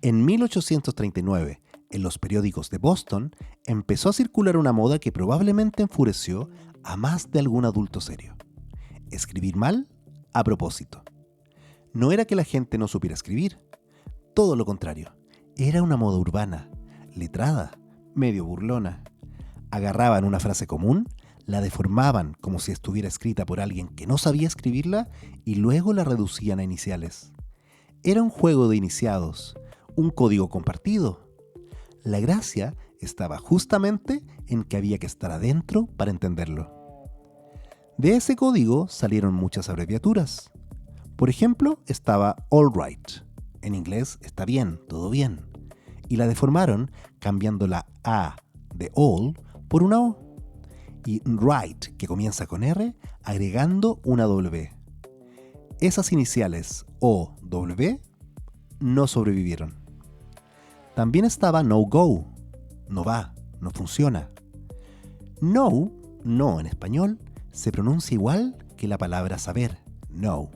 En 1839, en los periódicos de Boston, empezó a circular una moda que probablemente enfureció a más de algún adulto serio. Escribir mal a propósito. No era que la gente no supiera escribir, todo lo contrario, era una moda urbana, letrada, medio burlona. Agarraban una frase común, la deformaban como si estuviera escrita por alguien que no sabía escribirla y luego la reducían a iniciales. Era un juego de iniciados, un código compartido. La gracia estaba justamente en que había que estar adentro para entenderlo. De ese código salieron muchas abreviaturas. Por ejemplo, estaba all right. En inglés está bien, todo bien. Y la deformaron cambiando la A de all por una O. Y right, que comienza con R, agregando una W. Esas iniciales O, W, no sobrevivieron. También estaba no go, no va, no funciona. No, no en español, se pronuncia igual que la palabra saber, know.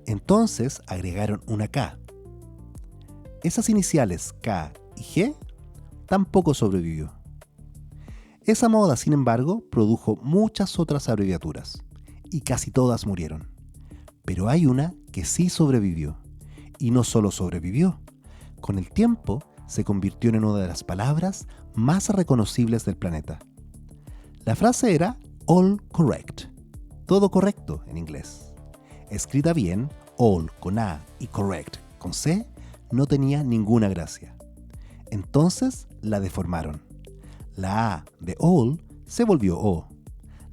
Entonces agregaron una K. Esas iniciales K y G tampoco sobrevivió. Esa moda, sin embargo, produjo muchas otras abreviaturas, y casi todas murieron. Pero hay una que sí sobrevivió, y no solo sobrevivió, con el tiempo se convirtió en una de las palabras más reconocibles del planeta. La frase era all correct, todo correcto en inglés. Escrita bien, all con A y correct con C, no tenía ninguna gracia. Entonces la deformaron. La A de all se volvió O.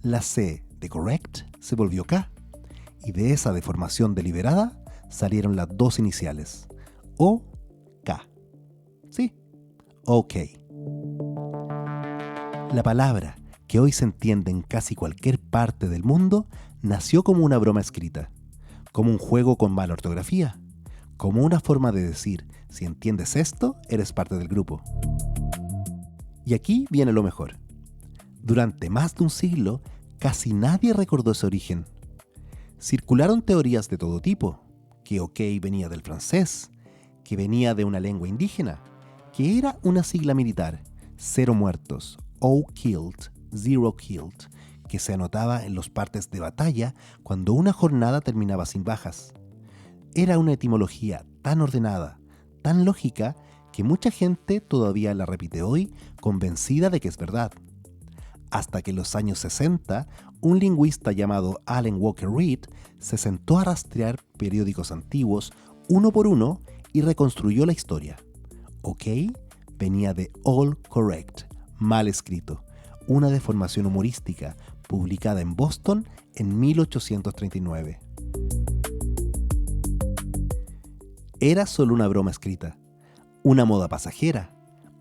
La C de correct se volvió K. Y de esa deformación deliberada salieron las dos iniciales, O, K. Sí, OK. La palabra, que hoy se entiende en casi cualquier parte del mundo, nació como una broma escrita, como un juego con mala ortografía, como una forma de decir, si entiendes esto, eres parte del grupo. Y aquí viene lo mejor. Durante más de un siglo, casi nadie recordó ese origen. Circularon teorías de todo tipo, que OK venía del francés, que venía de una lengua indígena, que era una sigla militar, 0 muertos, O killed, 0 killed, que se anotaba en los partes de batalla cuando una jornada terminaba sin bajas. Era una etimología tan ordenada, tan lógica, que mucha gente todavía la repite hoy convencida de que es verdad. Hasta que en los años 60, un lingüista llamado Alan Walker Reed se sentó a rastrear periódicos antiguos uno por uno y reconstruyó la historia. OK venía de all correct, mal escrito, una deformación humorística publicada en Boston en 1839. Era solo una broma escrita, una moda pasajera,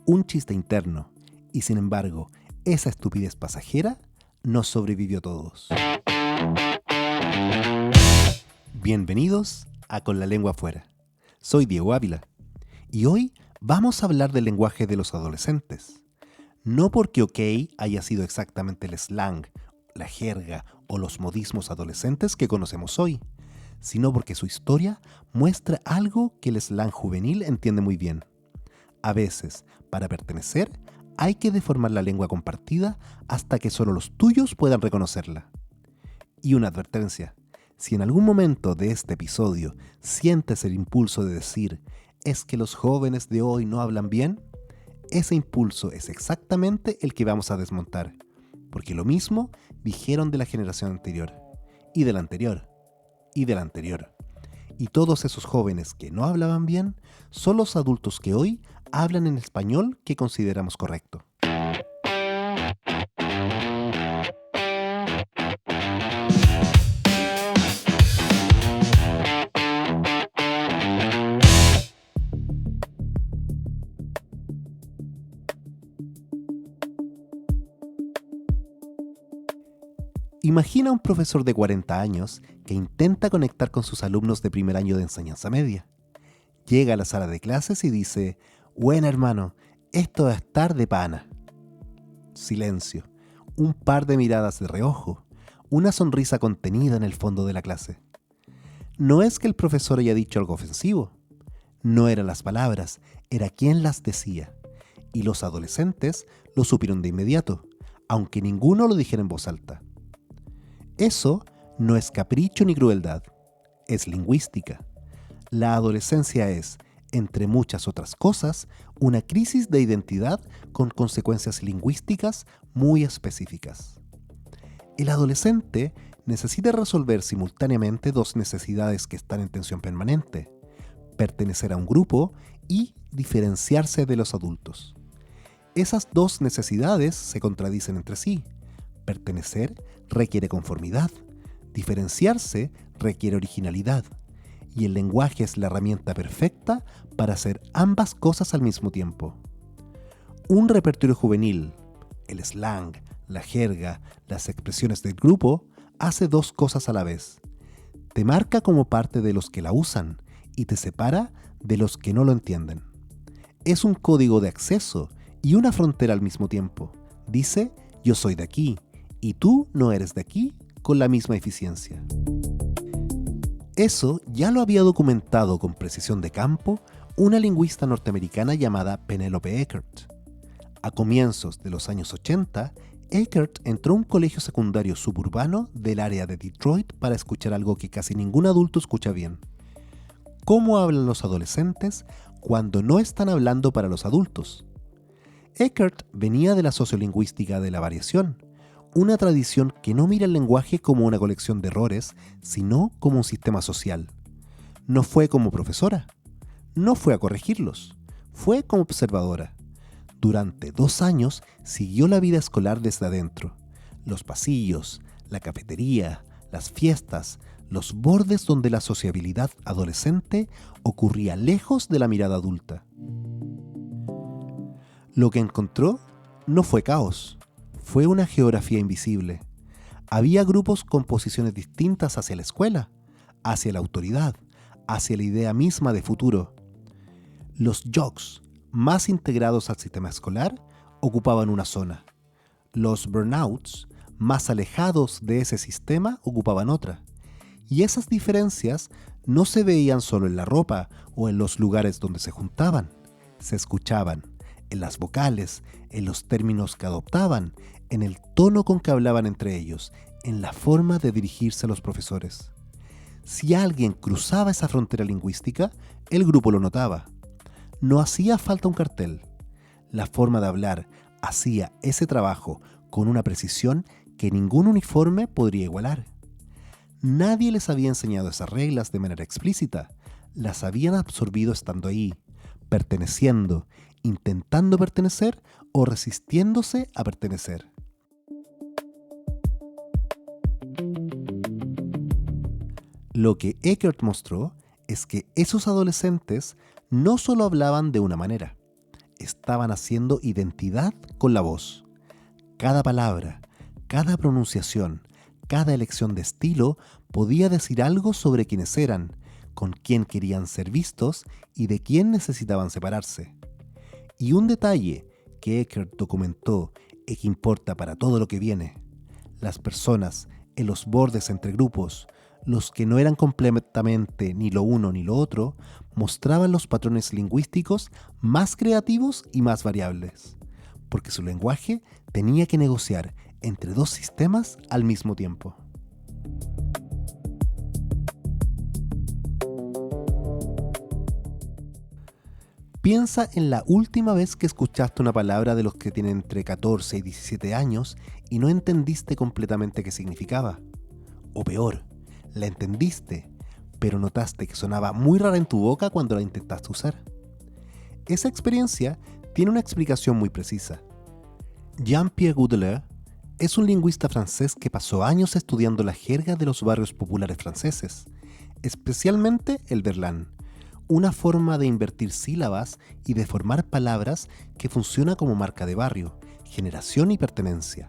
un chiste interno, y sin embargo, esa estupidez pasajera nos sobrevivió a todos. Bienvenidos a Con la Lengua Afuera. Soy Diego Ávila, y hoy vamos a hablar del lenguaje de los adolescentes. No porque OK haya sido exactamente el slang, la jerga o los modismos adolescentes que conocemos hoy, sino porque su historia muestra algo que el slang juvenil entiende muy bien. A veces, para pertenecer, hay que deformar la lengua compartida hasta que solo los tuyos puedan reconocerla. Y una advertencia, si en algún momento de este episodio sientes el impulso de decir «es que los jóvenes de hoy no hablan bien», ese impulso es exactamente el que vamos a desmontar, porque lo mismo dijeron de la generación anterior, y de la anterior, y de la anterior. Y todos esos jóvenes que no hablaban bien son los adultos que hoy hablan en español que consideramos correcto. Imagina a un profesor de 40 años que intenta conectar con sus alumnos de primer año de enseñanza media. Llega a la sala de clases y dice: «Bueno, hermano, esto va a estar de pana». Silencio, un par de miradas de reojo, una sonrisa contenida en el fondo de la clase. No es que el profesor haya dicho algo ofensivo. No eran las palabras, era quien las decía. Y los adolescentes lo supieron de inmediato, aunque ninguno lo dijera en voz alta. Eso no es capricho ni crueldad, es lingüística. La adolescencia es, entre muchas otras cosas, una crisis de identidad con consecuencias lingüísticas muy específicas. El adolescente necesita resolver simultáneamente dos necesidades que están en tensión permanente: pertenecer a un grupo y diferenciarse de los adultos. Esas dos necesidades se contradicen entre sí. Pertenecer requiere conformidad, diferenciarse requiere originalidad, y el lenguaje es la herramienta perfecta para hacer ambas cosas al mismo tiempo. Un repertorio juvenil, el slang, la jerga, las expresiones del grupo, hace dos cosas a la vez. Te marca como parte de los que la usan y te separa de los que no lo entienden. Es un código de acceso y una frontera al mismo tiempo. Dice, yo soy de aquí y tú no eres de aquí, con la misma eficiencia. Eso ya lo había documentado con precisión de campo una lingüista norteamericana llamada Penelope Eckert. A comienzos de los años 80, Eckert entró a un colegio secundario suburbano del área de Detroit para escuchar algo que casi ningún adulto escucha bien: cómo hablan los adolescentes cuando no están hablando para los adultos. Eckert venía de la sociolingüística de la variación, una tradición que no mira el lenguaje como una colección de errores, sino como un sistema social. No fue como profesora, no fue a corregirlos, fue como observadora. Durante 2 años siguió la vida escolar desde adentro: los pasillos, la cafetería, las fiestas, los bordes donde la sociabilidad adolescente ocurría lejos de la mirada adulta. Lo que encontró no fue caos, fue una geografía invisible. Había grupos con posiciones distintas hacia la escuela, hacia la autoridad, hacia la idea misma de futuro. Los jocks, más integrados al sistema escolar, ocupaban una zona. Los burnouts, más alejados de ese sistema, ocupaban otra. Y esas diferencias no se veían solo en la ropa o en los lugares donde se juntaban, se escuchaban en las vocales, en los términos que adoptaban, en el tono con que hablaban entre ellos, en la forma de dirigirse a los profesores. Si alguien cruzaba esa frontera lingüística, el grupo lo notaba. No hacía falta un cartel. La forma de hablar hacía ese trabajo con una precisión que ningún uniforme podría igualar. Nadie les había enseñado esas reglas de manera explícita. Las habían absorbido estando ahí, perteneciendo, intentando pertenecer o resistiéndose a pertenecer. Lo que Eckert mostró es que esos adolescentes no solo hablaban de una manera, estaban haciendo identidad con la voz. Cada palabra, cada pronunciación, cada elección de estilo podía decir algo sobre quiénes eran, con quién querían ser vistos y de quién necesitaban separarse. Y un detalle que Eckert documentó y que importa para todo lo que viene: las personas en los bordes entre grupos, los que no eran completamente ni lo uno ni lo otro, mostraban los patrones lingüísticos más creativos y más variables, porque su lenguaje tenía que negociar entre dos sistemas al mismo tiempo. Piensa en la última vez que escuchaste una palabra de los que tienen entre 14 y 17 años y no entendiste completamente qué significaba. O peor, la entendiste, pero notaste que sonaba muy rara en tu boca cuando la intentaste usar. Esa experiencia tiene una explicación muy precisa. Jean-Pierre Goudeleur es un lingüista francés que pasó años estudiando la jerga de los barrios populares franceses, especialmente el verlan, una forma de invertir sílabas y de formar palabras que funciona como marca de barrio, generación y pertenencia.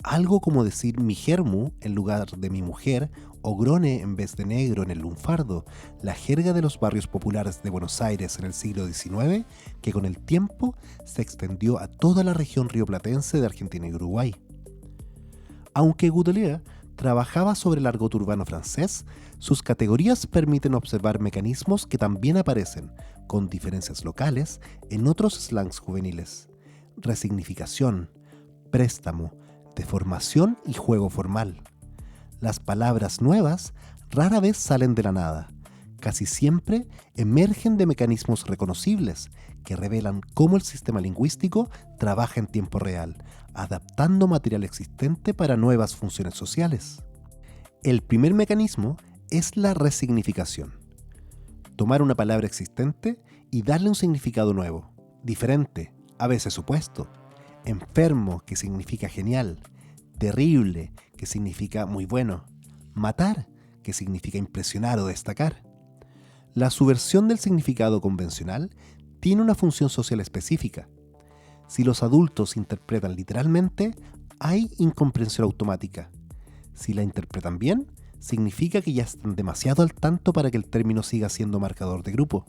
Algo como decir mi germu en lugar de mi mujer o grone en vez de negro en el lunfardo, la jerga de los barrios populares de Buenos Aires en el siglo XIX, que con el tiempo se extendió a toda la región rioplatense de Argentina y Uruguay. Aunque Goudeleur trabajaba sobre el argot urbano francés, sus categorías permiten observar mecanismos que también aparecen, con diferencias locales, en otros slangs juveniles: resignificación, préstamo, deformación y juego formal. Las palabras nuevas rara vez salen de la nada. Casi siempre emergen de mecanismos reconocibles que revelan cómo el sistema lingüístico trabaja en tiempo real, adaptando material existente para nuevas funciones sociales. El primer mecanismo es la resignificación. Tomar una palabra existente y darle un significado nuevo, diferente, a veces opuesto. Enfermo, que significa genial; terrible, que significa muy bueno; matar, que significa impresionar o destacar. La subversión del significado convencional tiene una función social específica. Si los adultos interpretan literalmente, hay incomprensión automática. Si la interpretan bien, significa que ya están demasiado al tanto para que el término siga siendo marcador de grupo.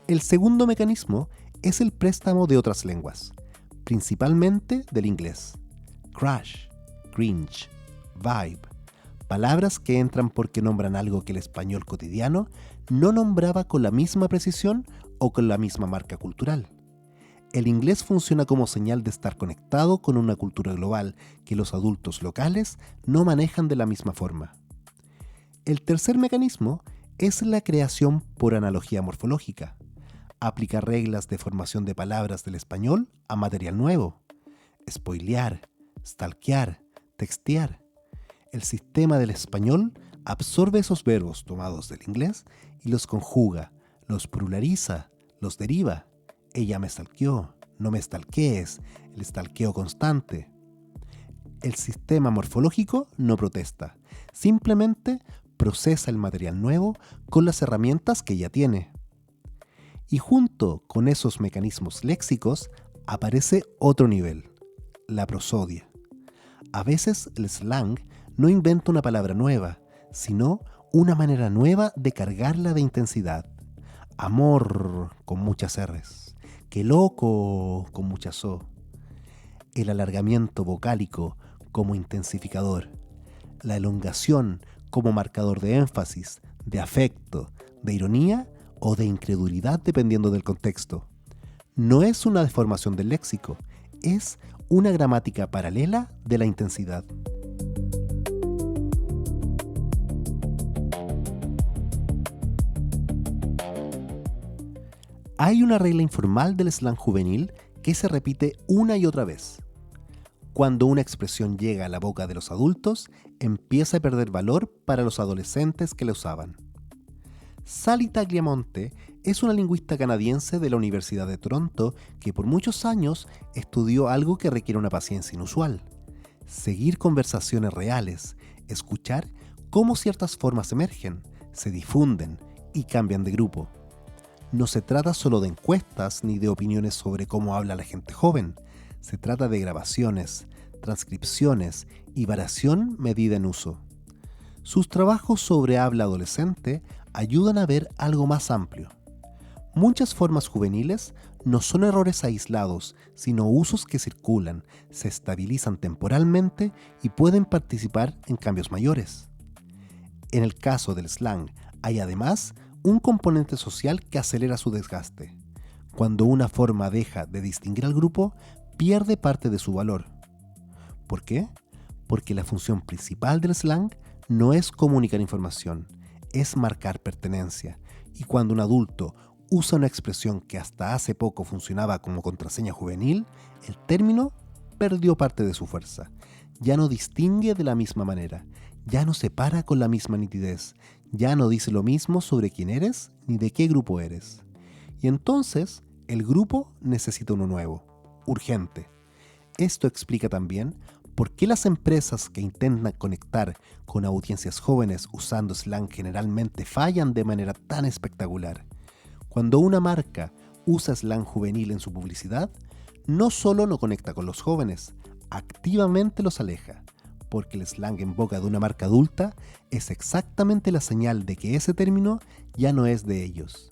El segundo mecanismo es el préstamo de otras lenguas, principalmente del inglés. Crush, cringe, vibe. Palabras que entran porque nombran algo que el español cotidiano no nombraba con la misma precisión o con la misma marca cultural. El inglés funciona como señal de estar conectado con una cultura global que los adultos locales no manejan de la misma forma. El tercer mecanismo es la creación por analogía morfológica. Aplicar reglas de formación de palabras del español a material nuevo. Spoilear, stalkear, textear. El sistema del español absorbe esos verbos tomados del inglés y los conjuga, los pluraliza, los deriva. Ella me stalkeó, no me stalkees, el stalkeo constante. El sistema morfológico no protesta, simplemente procesa el material nuevo con las herramientas que ya tiene. Y junto con esos mecanismos léxicos aparece otro nivel, la prosodia. A veces el slang no inventa una palabra nueva, sino una manera nueva de cargarla de intensidad. Amor con muchas R's, qué loco con muchas O. El alargamiento vocálico como intensificador, la elongación como marcador de énfasis, de afecto, de ironía o de incredulidad dependiendo del contexto. No es una deformación del léxico, es una gramática paralela de la intensidad. Hay una regla informal del slang juvenil que se repite una y otra vez. Cuando una expresión llega a la boca de los adultos, empieza a perder valor para los adolescentes que la usaban. Sally Tagliamonte es una lingüista canadiense de la Universidad de Toronto que por muchos años estudió algo que requiere una paciencia inusual: seguir conversaciones reales, escuchar cómo ciertas formas emergen, se difunden y cambian de grupo. No se trata solo de encuestas ni de opiniones sobre cómo habla la gente joven. Se trata de grabaciones, transcripciones y variación medida en uso. Sus trabajos sobre habla adolescente ayudan a ver algo más amplio. Muchas formas juveniles no son errores aislados, sino usos que circulan, se estabilizan temporalmente y pueden participar en cambios mayores. En el caso del slang, hay además un componente social que acelera su desgaste. Cuando una forma deja de distinguir al grupo, pierde parte de su valor. ¿Por qué? Porque la función principal del slang no es comunicar información, es marcar pertenencia. Y cuando un adulto usa una expresión que hasta hace poco funcionaba como contraseña juvenil, el término perdió parte de su fuerza. Ya no distingue de la misma manera, ya no separa con la misma nitidez, ya no dice lo mismo sobre quién eres ni de qué grupo eres. Y entonces, el grupo necesita uno nuevo, urgente. Esto explica también por qué las empresas que intentan conectar con audiencias jóvenes usando slang generalmente fallan de manera tan espectacular. Cuando una marca usa slang juvenil en su publicidad, no solo no conecta con los jóvenes, activamente los aleja, porque el slang en boca de una marca adulta es exactamente la señal de que ese término ya no es de ellos.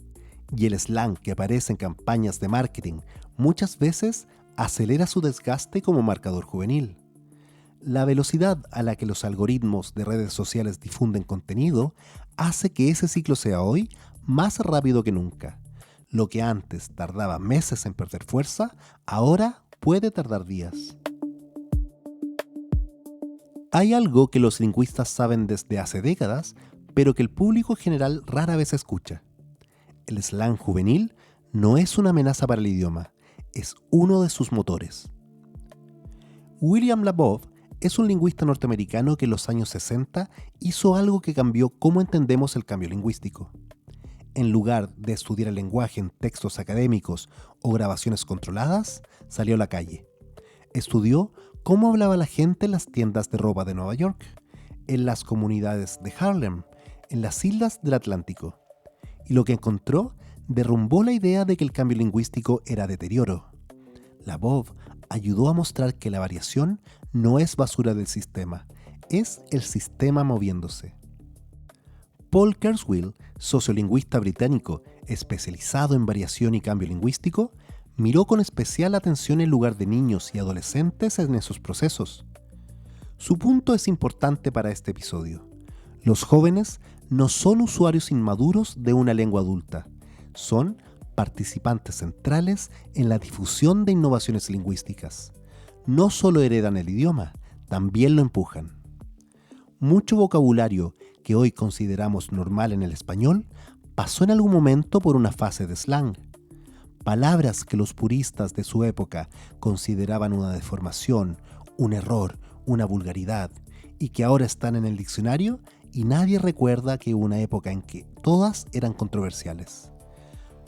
Y el slang que aparece en campañas de marketing muchas veces acelera su desgaste como marcador juvenil. La velocidad a la que los algoritmos de redes sociales difunden contenido hace que ese ciclo sea hoy más rápido que nunca. Lo que antes tardaba meses en perder fuerza, ahora puede tardar días. Hay algo que los lingüistas saben desde hace décadas, pero que el público general rara vez escucha. El slang juvenil no es una amenaza para el idioma, es uno de sus motores. William Labov es un lingüista norteamericano que en los años 60 hizo algo que cambió cómo entendemos el cambio lingüístico. En lugar de estudiar el lenguaje en textos académicos o grabaciones controladas, salió a la calle. Estudió cómo hablaba la gente en las tiendas de ropa de Nueva York, en las comunidades de Harlem, en las islas del Atlántico. Y lo que encontró derrumbó la idea de que el cambio lingüístico era deterioro. Labov ayudó a mostrar que la variación no es basura del sistema, es el sistema moviéndose. Paul Kurzweil, sociolingüista británico especializado en variación y cambio lingüístico, miró con especial atención el lugar de niños y adolescentes en esos procesos. Su punto es importante para este episodio. Los jóvenes no son usuarios inmaduros de una lengua adulta, son participantes centrales en la difusión de innovaciones lingüísticas. No solo heredan el idioma, también lo empujan. Mucho vocabulario que hoy consideramos normal en el español pasó en algún momento por una fase de slang. Palabras que los puristas de su época consideraban una deformación, un error, una vulgaridad, y que ahora están en el diccionario y nadie recuerda que hubo una época en que todas eran controversiales.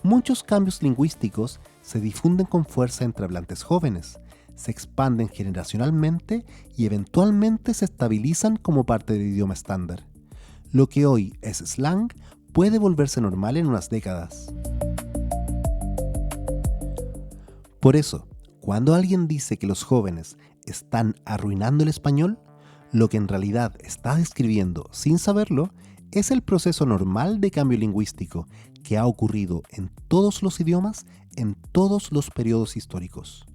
Muchos cambios lingüísticos se difunden con fuerza entre hablantes jóvenes, se expanden generacionalmente y eventualmente se estabilizan como parte del idioma estándar. Lo que hoy es slang puede volverse normal en unas décadas. Por eso, cuando alguien dice que los jóvenes están arruinando el español, lo que en realidad está describiendo, sin saberlo, es el proceso normal de cambio lingüístico que ha ocurrido en todos los idiomas, en todos los periodos históricos.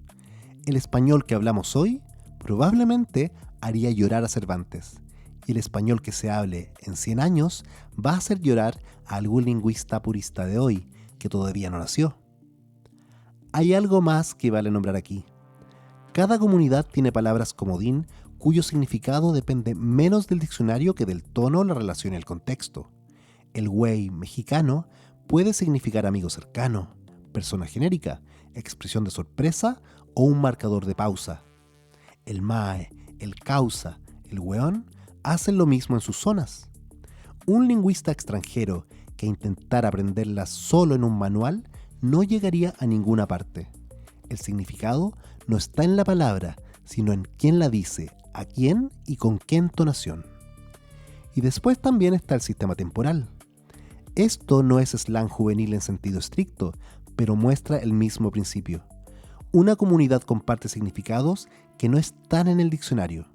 El español que hablamos hoy probablemente haría llorar a Cervantes, y el español que se hable en 100 años va a hacer llorar a algún lingüista purista de hoy, que todavía no nació. Hay algo más que vale nombrar aquí. Cada comunidad tiene palabras comodín cuyo significado depende menos del diccionario que del tono, la relación y el contexto. El güey mexicano puede significar amigo cercano, persona genérica, expresión de sorpresa o un marcador de pausa. El mae, el causa, el weón hacen lo mismo en sus zonas. Un lingüista extranjero que intentara aprenderlas solo en un manual no llegaría a ninguna parte. El significado no está en la palabra, sino en quién la dice, a quién y con qué entonación. Y después también está el sistema temporal. Esto no es slang juvenil en sentido estricto, pero muestra el mismo principio. Una comunidad comparte significados que no están en el diccionario.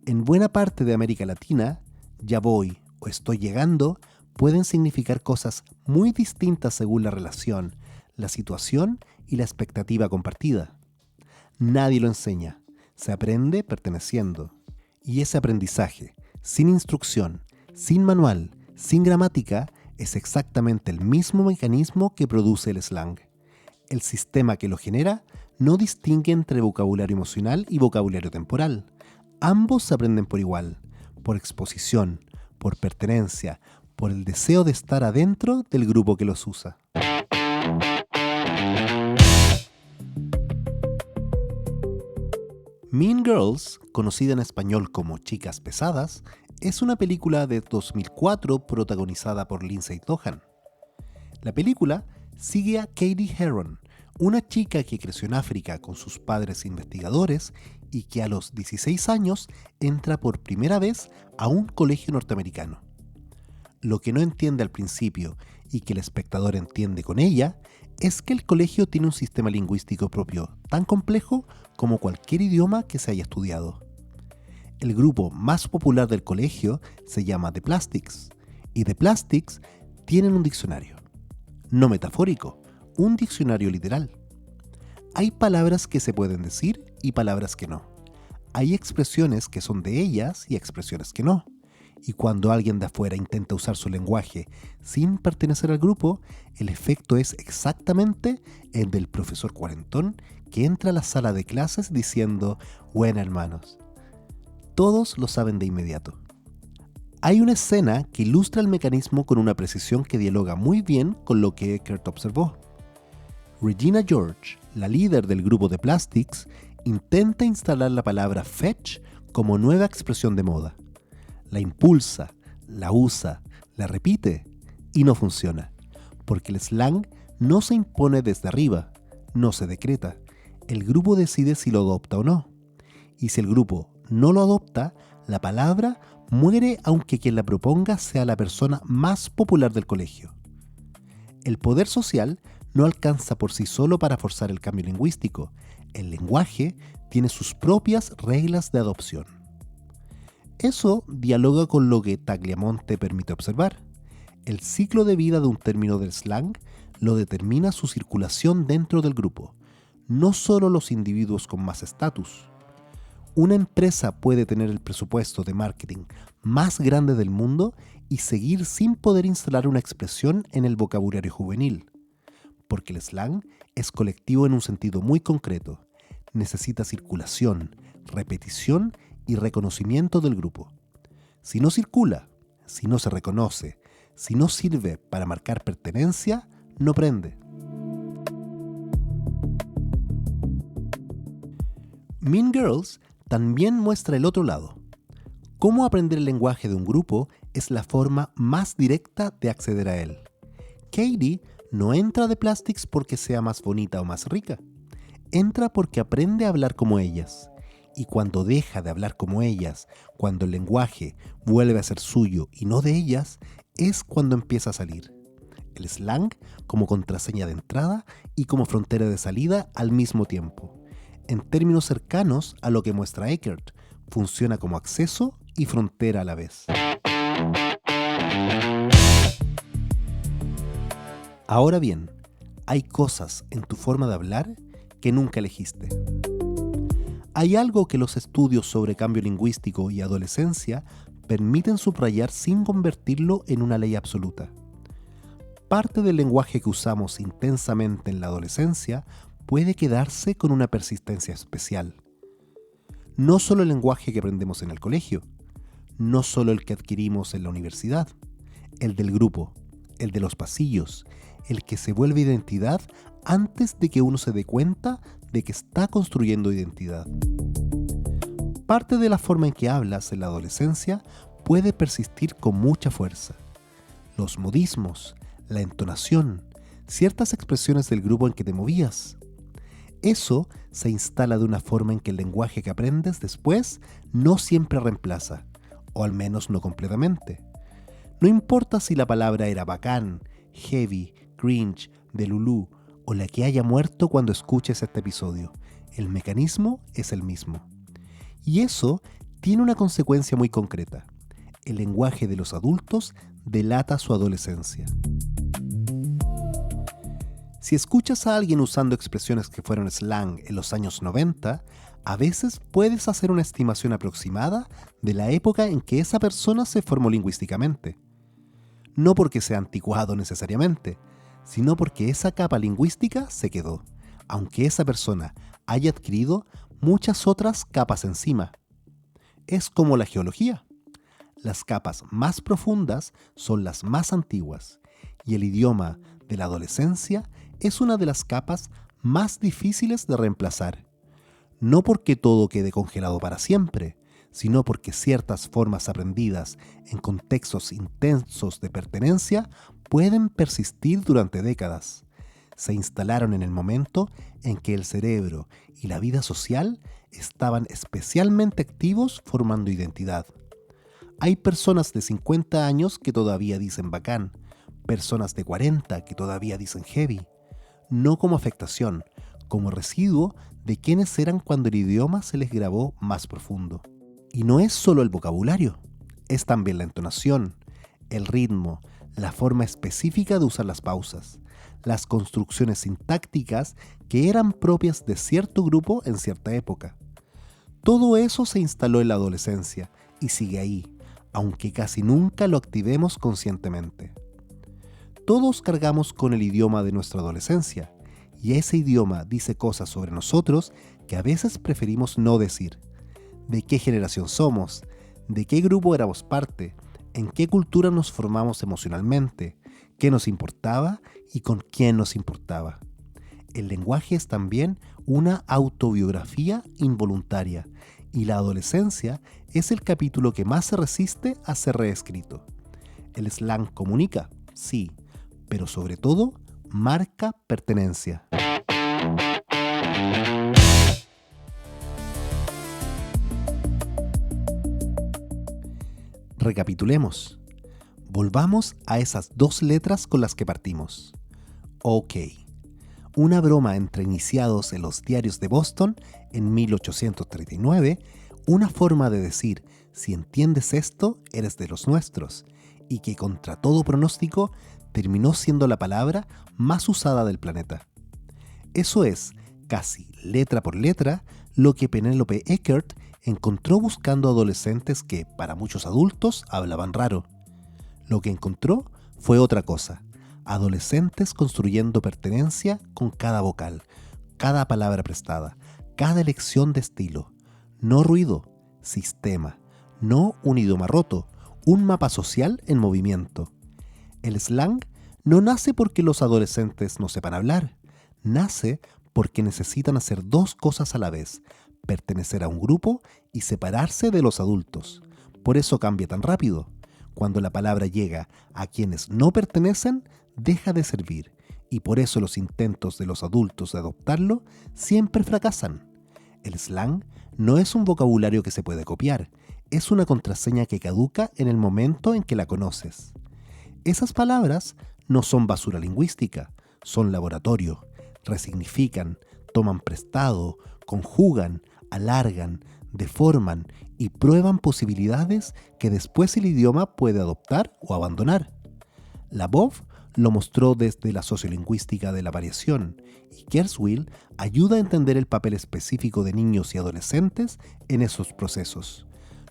En buena parte de América Latina, ya voy o estoy llegando pueden significar cosas muy distintas según la relación, la situación y la expectativa compartida. Nadie lo enseña, se aprende perteneciendo. Y ese aprendizaje, sin instrucción, sin manual, sin gramática, es exactamente el mismo mecanismo que produce el slang. El sistema que lo genera no distingue entre vocabulario emocional y vocabulario temporal. Ambos se aprenden por igual, por exposición, por pertenencia, por el deseo de estar adentro del grupo que los usa. Mean Girls, conocida en español como Chicas Pesadas, es una película de 2004 protagonizada por Lindsay Lohan. La película sigue a Katie Heron, una chica que creció en África con sus padres investigadores y que a los 16 años entra por primera vez a un colegio norteamericano. Lo que no entiende al principio y que el espectador entiende con ella es que el colegio tiene un sistema lingüístico propio tan complejo como cualquier idioma que se haya estudiado. El grupo más popular del colegio se llama The Plastics, y The Plastics tienen un diccionario. No metafórico, un diccionario literal. Hay palabras que se pueden decir y palabras que no. Hay expresiones que son de ellas y expresiones que no. Y cuando alguien de afuera intenta usar su lenguaje sin pertenecer al grupo, el efecto es exactamente el del profesor cuarentón que entra a la sala de clases diciendo «Buena, hermanos». Todos lo saben de inmediato. Hay una escena que ilustra el mecanismo con una precisión que dialoga muy bien con lo que Eckert observó. Regina George, la líder del grupo de Plastics, intenta instalar la palabra fetch como nueva expresión de moda. La impulsa, la usa, la repite y no funciona, porque el slang no se impone desde arriba, no se decreta. El grupo decide si lo adopta o no. Y si el grupo no lo adopta, la palabra muere aunque quien la proponga sea la persona más popular del colegio. El poder social no alcanza por sí solo para forzar el cambio lingüístico. El lenguaje tiene sus propias reglas de adopción. Eso dialoga con lo que Tagliamonte permite observar. El ciclo de vida de un término del slang lo determina su circulación dentro del grupo, no solo los individuos con más estatus. Una empresa puede tener el presupuesto de marketing más grande del mundo y seguir sin poder instalar una expresión en el vocabulario juvenil, porque el slang es colectivo en un sentido muy concreto. Necesita circulación, repetición y reconocimiento del grupo. Si no circula, si no se reconoce, si no sirve para marcar pertenencia, no prende. Mean Girls también muestra el otro lado. Cómo aprender el lenguaje de un grupo es la forma más directa de acceder a él. Katie no entra de Plastics porque sea más bonita o más rica. Entra porque aprende a hablar como ellas. Y cuando deja de hablar como ellas, cuando el lenguaje vuelve a ser suyo y no de ellas, es cuando empieza a salir. El slang como contraseña de entrada y como frontera de salida al mismo tiempo. En términos cercanos a lo que muestra Eckert, funciona como acceso y frontera a la vez. Ahora bien, hay cosas en tu forma de hablar que nunca elegiste. Hay algo que los estudios sobre cambio lingüístico y adolescencia permiten subrayar sin convertirlo en una ley absoluta. Parte del lenguaje que usamos intensamente en la adolescencia puede quedarse con una persistencia especial. No solo el lenguaje que aprendemos en el colegio, no solo el que adquirimos en la universidad, el del grupo, el de los pasillos, el que se vuelve identidad antes de que uno se dé cuenta de que está construyendo identidad. Parte de la forma en que hablas en la adolescencia puede persistir con mucha fuerza. Los modismos, la entonación, ciertas expresiones del grupo en que te movías. Eso se instala de una forma en que el lenguaje que aprendes después no siempre reemplaza, o al menos no completamente. No importa si la palabra era bacán, heavy, cringe, delulú o la que haya muerto cuando escuches este episodio, el mecanismo es el mismo. Y eso tiene una consecuencia muy concreta. El lenguaje de los adultos delata su adolescencia. Si escuchas a alguien usando expresiones que fueron slang en los años 90, a veces puedes hacer una estimación aproximada de la época en que esa persona se formó lingüísticamente. No porque sea anticuado necesariamente, sino porque esa capa lingüística se quedó, aunque esa persona haya adquirido muchas otras capas encima. Es como la geología. Las capas más profundas son las más antiguas, y el idioma de la adolescencia es una de las capas más difíciles de reemplazar. No porque todo quede congelado para siempre, sino porque ciertas formas aprendidas en contextos intensos de pertenencia pueden persistir durante décadas. Se instalaron en el momento en que el cerebro y la vida social estaban especialmente activos formando identidad. Hay personas de 50 años que todavía dicen bacán, personas de 40 que todavía dicen heavy, no como afectación, como residuo de quienes eran cuando el idioma se les grabó más profundo. Y no es solo el vocabulario, es también la entonación, el ritmo, la forma específica de usar las pausas, las construcciones sintácticas que eran propias de cierto grupo en cierta época. Todo eso se instaló en la adolescencia y sigue ahí, aunque casi nunca lo activemos conscientemente. Todos cargamos con el idioma de nuestra adolescencia, y ese idioma dice cosas sobre nosotros que a veces preferimos no decir. ¿De qué generación somos? ¿De qué grupo éramos parte? ¿En qué cultura nos formamos emocionalmente? ¿Qué nos importaba y con quién nos importaba? El lenguaje es también una autobiografía involuntaria, y la adolescencia es el capítulo que más se resiste a ser reescrito. El slang comunica, sí, pero sobre todo marca pertenencia. Recapitulemos. Volvamos a esas dos letras con las que partimos. OK. Una broma entre iniciados en los diarios de Boston en 1839, una forma de decir, si entiendes esto, eres de los nuestros, y que contra todo pronóstico terminó siendo la palabra más usada del planeta. Eso es, casi letra por letra, lo que Penélope Eckert encontró buscando adolescentes que, para muchos adultos, hablaban raro. Lo que encontró fue otra cosa: adolescentes construyendo pertenencia con cada vocal, cada palabra prestada, cada elección de estilo. No ruido, sistema. No un idioma roto, un mapa social en movimiento. El slang no nace porque los adolescentes no sepan hablar. Nace porque necesitan hacer dos cosas a la vez: pertenecer a un grupo y separarse de los adultos. Por eso cambia tan rápido. Cuando la palabra llega a quienes no pertenecen, deja de servir, y por eso los intentos de los adultos de adoptarlo siempre fracasan. El slang no es un vocabulario que se puede copiar, es una contraseña que caduca en el momento en que la conoces. Esas palabras no son basura lingüística, son laboratorio, resignifican, toman prestado, conjugan, alargan, deforman y prueban posibilidades que después el idioma puede adoptar o abandonar. Labov lo mostró desde la sociolingüística de la variación, y Kurzweil ayuda a entender el papel específico de niños y adolescentes en esos procesos.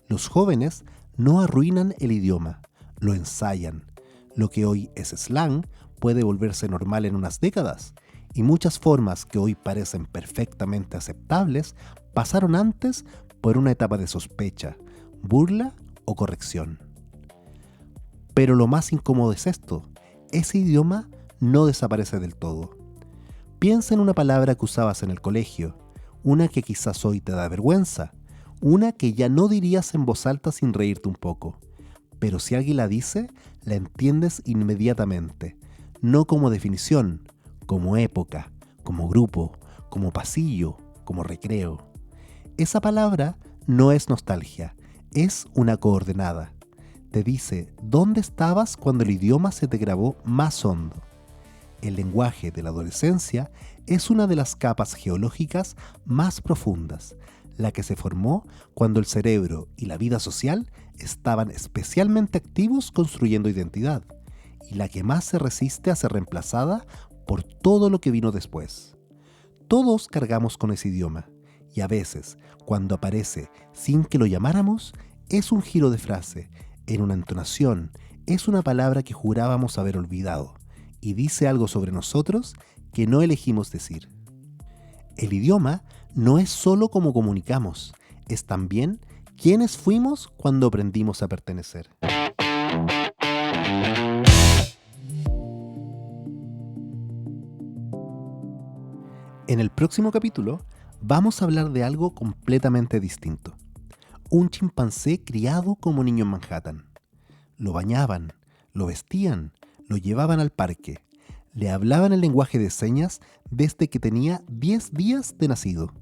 Los jóvenes no arruinan el idioma, lo ensayan. Lo que hoy es slang puede volverse normal en unas décadas, y muchas formas que hoy parecen perfectamente aceptables pasaron antes por una etapa de sospecha, burla o corrección. Pero lo más incómodo es esto: ese idioma no desaparece del todo. Piensa en una palabra que usabas en el colegio, una que quizás hoy te da vergüenza, una que ya no dirías en voz alta sin reírte un poco. Pero si alguien la dice, la entiendes inmediatamente, no como definición, como época, como grupo, como pasillo, como recreo. Esa palabra no es nostalgia, es una coordenada. Te dice dónde estabas cuando el idioma se te grabó más hondo. El lenguaje de la adolescencia es una de las capas geológicas más profundas, la que se formó cuando el cerebro y la vida social estaban especialmente activos construyendo identidad, y la que más se resiste a ser reemplazada por todo lo que vino después. Todos cargamos con ese idioma, y a veces, cuando aparece sin que lo llamáramos, es un giro de frase, en una entonación, es una palabra que jurábamos haber olvidado, y dice algo sobre nosotros que no elegimos decir. El idioma no es solo cómo comunicamos, es también quiénes fuimos cuando aprendimos a pertenecer. En el próximo capítulo vamos a hablar de algo completamente distinto. Un chimpancé criado como niño en Manhattan. Lo bañaban, lo vestían, lo llevaban al parque, le hablaban el lenguaje de señas desde que tenía 10 días de nacido,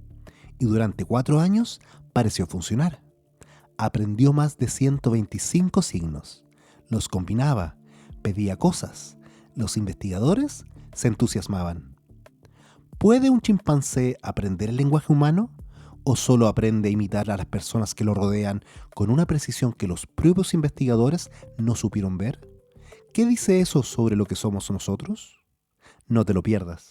y durante 4 años pareció funcionar. Aprendió más de 125 signos, los combinaba, pedía cosas, los investigadores se entusiasmaban. ¿Puede un chimpancé aprender el lenguaje humano? ¿O solo aprende a imitar a las personas que lo rodean con una precisión que los propios investigadores no supieron ver? ¿Qué dice eso sobre lo que somos nosotros? No te lo pierdas.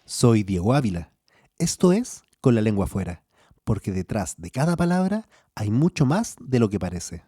Soy Diego Ávila. Esto es Con la lengua afuera, porque detrás de cada palabra hay mucho más de lo que parece.